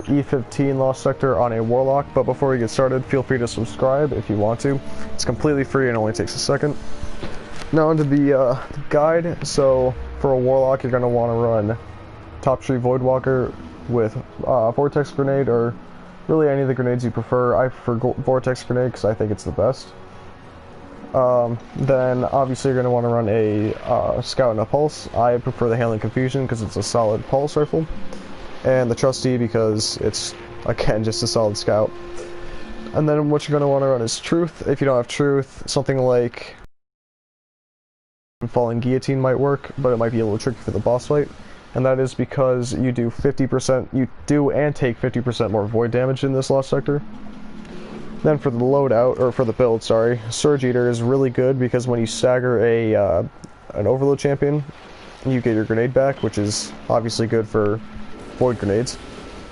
E15 Lost Sector on a Warlock, but before we get started, feel free to subscribe if you want to. It's completely free and only takes a second. Now onto the guide. So for a Warlock, you're going to want to run Top Tree Voidwalker with Vortex Grenade, or really any of the grenades you prefer. I prefer Vortex Grenade because I think it's the best. Then obviously you're going to want to run a Scout and a Pulse. I prefer the Hailing Confusion because it's a solid Pulse rifle, and the Trusty because it's, again, just a solid Scout. And then what you're going to want to run is Truth. If you don't have Truth, something like Falling Guillotine might work, but it might be a little tricky for the boss fight. And that is because you do 50%, you do and take 50% more void damage in this Lost Sector. Then for the loadout, or for the build, sorry, Surge Eater is really good because when you stagger an Overload champion, you get your grenade back, which is obviously good for void grenades.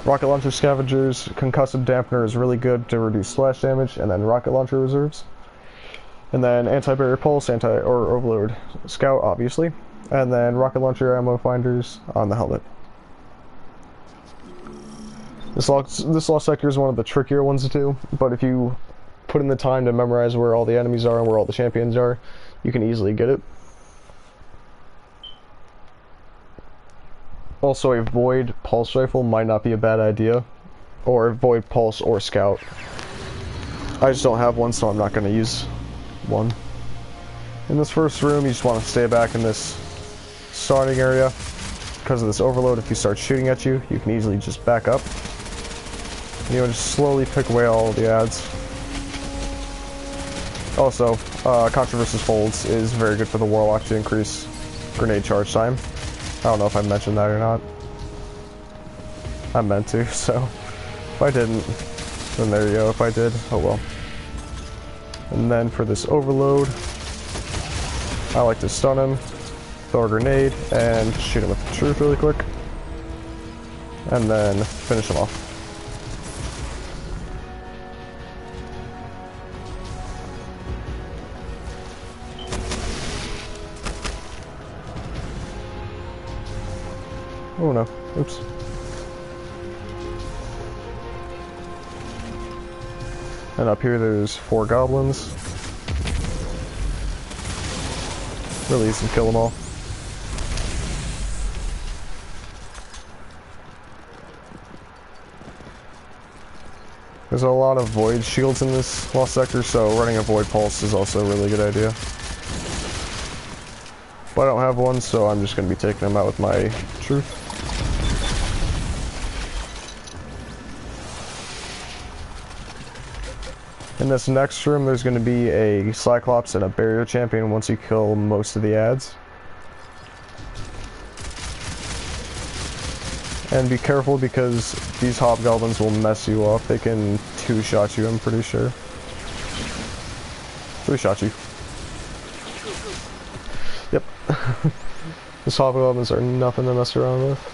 Rocket Launcher Scavengers, Concussive Dampener is really good to reduce splash damage, and then Rocket Launcher Reserves. And then Anti-Barrier Pulse, or Overload Scout, obviously. And then Rocket Launcher Ammo Finders on the helmet. This Lost Sector is one of the trickier ones to do, but if you put in the time to memorize where all the enemies are and where all the champions are, you can easily get it. Also, a Void Pulse Rifle might not be a bad idea, or Void Pulse or Scout. I just don't have one, so I'm not going to use one. In this first room, you just want to stay back in this starting area. Because of this overload, if you start shooting at you, you can easily just back up. You know, just slowly pick away all of the ads. Also, Contra vs. Folds is very good for the Warlock to increase grenade charge time. I don't know if I mentioned that or not. I meant to, so if I didn't, then there you go. If I did, oh well. And then for this overload, I like to stun him, throw a grenade, and shoot him with the Truth really quick. And then finish him off. Oh no, oops. And up here there's 4 goblins. Release and kill them all. There's a lot of void shields in this Lost Sector, so running a Void Pulse is also a really good idea. But I don't have one, so I'm just going to be taking them out with my Truth. In this next room, there's going to be a Cyclops and a Barrier Champion once you kill most of the ads. And be careful because these Hobgoblins will mess you up. They can 2-shot you, I'm pretty sure. 3-shot you. Yep. These Hobgoblins are nothing to mess around with.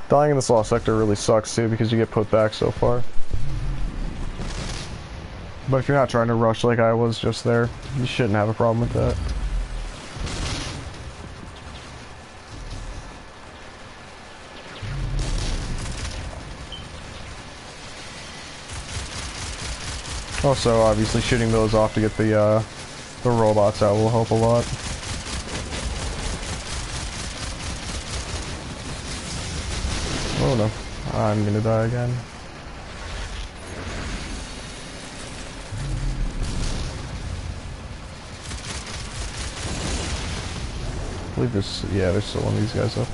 Dying in this Lost Sector really sucks too because you get put back so far. But if you're not trying to rush like I was just there, you shouldn't have a problem with that. Also, obviously shooting those off to get the robots out will help a lot. Oh no, I'm gonna die again. I believe this, yeah, there's still one of these guys up.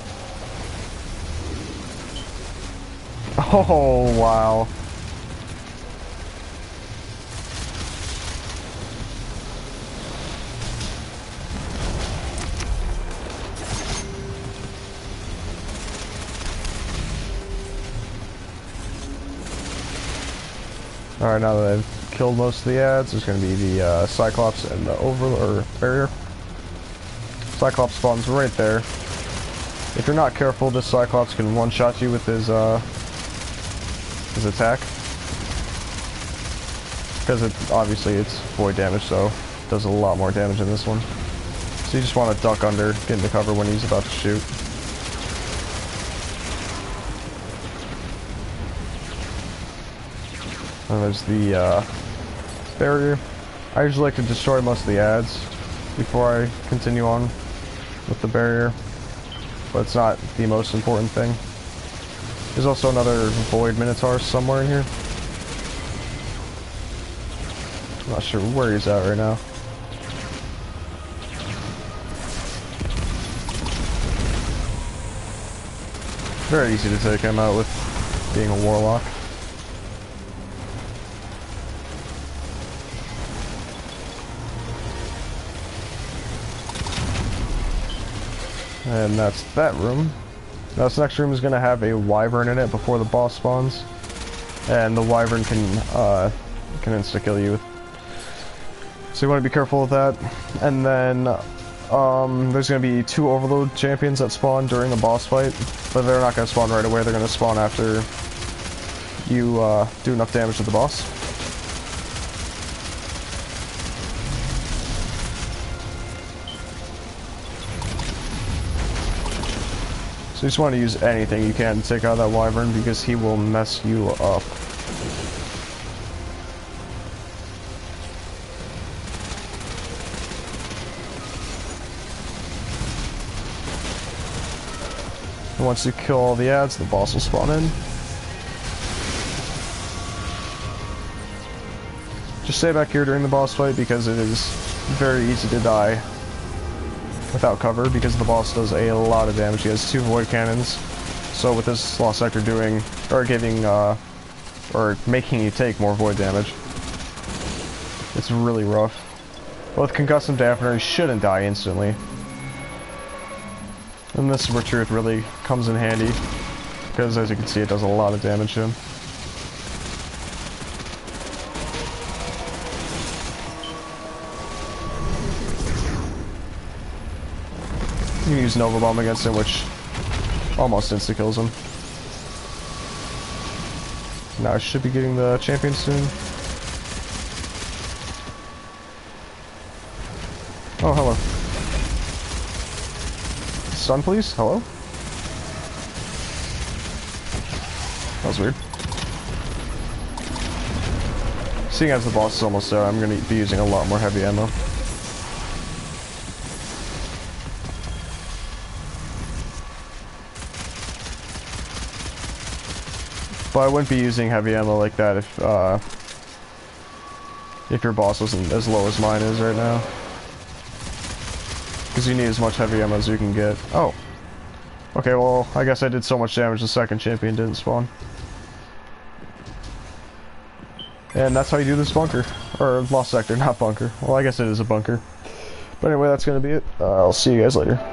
Oh, wow. Alright, now that I've killed most of the ads, there's going to be the Cyclops and the Barrier. Cyclops spawns right there. If you're not careful, this Cyclops can one-shot you with his attack. Because obviously it's void damage, so it does a lot more damage in this one. So you just want to duck under, get into cover when he's about to shoot. And there's the barrier. I usually like to destroy most of the ads before I continue on with the barrier, but it's not the most important thing. There's also another Void Minotaur somewhere in here. I'm not sure where he's at right now. Very easy to take him out with being a Warlock. And that's that room. Now this next room is going to have a Wyvern in it before the boss spawns. And the Wyvern can insta-kill you. So you want to be careful with that. And then there's going to be 2 Overload champions that spawn during the boss fight. But they're not going to spawn right away, they're going to spawn after you do enough damage to the boss. So you just want to use anything you can to take out that Wyvern because he will mess you up. And once you kill all the ads, the boss will spawn in. Just stay back here during the boss fight because it is very easy to die without cover because the boss does a lot of damage. He has 2 void cannons. So with this lost sector doing, or giving, or making you take more void damage, it's really rough. But with concussive dampener, you shouldn't die instantly. And this is where truth really comes in handy, because as you can see it does a lot of damage to him. You can use Nova Bomb against him, which almost insta-kills him. Now I should be getting the champion soon. Oh, hello. Stun, please? Hello? That was weird. Seeing as the boss is almost there, I'm going to be using a lot more heavy ammo. But I wouldn't be using heavy ammo like that if your boss wasn't as low as mine is right now. Because you need as much heavy ammo as you can get. Oh. Okay, well, I guess I did so much damage the second champion didn't spawn. And that's how you do this bunker. Or lost sector, not bunker. Well, I guess it is a bunker. But anyway, that's going to be it. I'll see you guys later.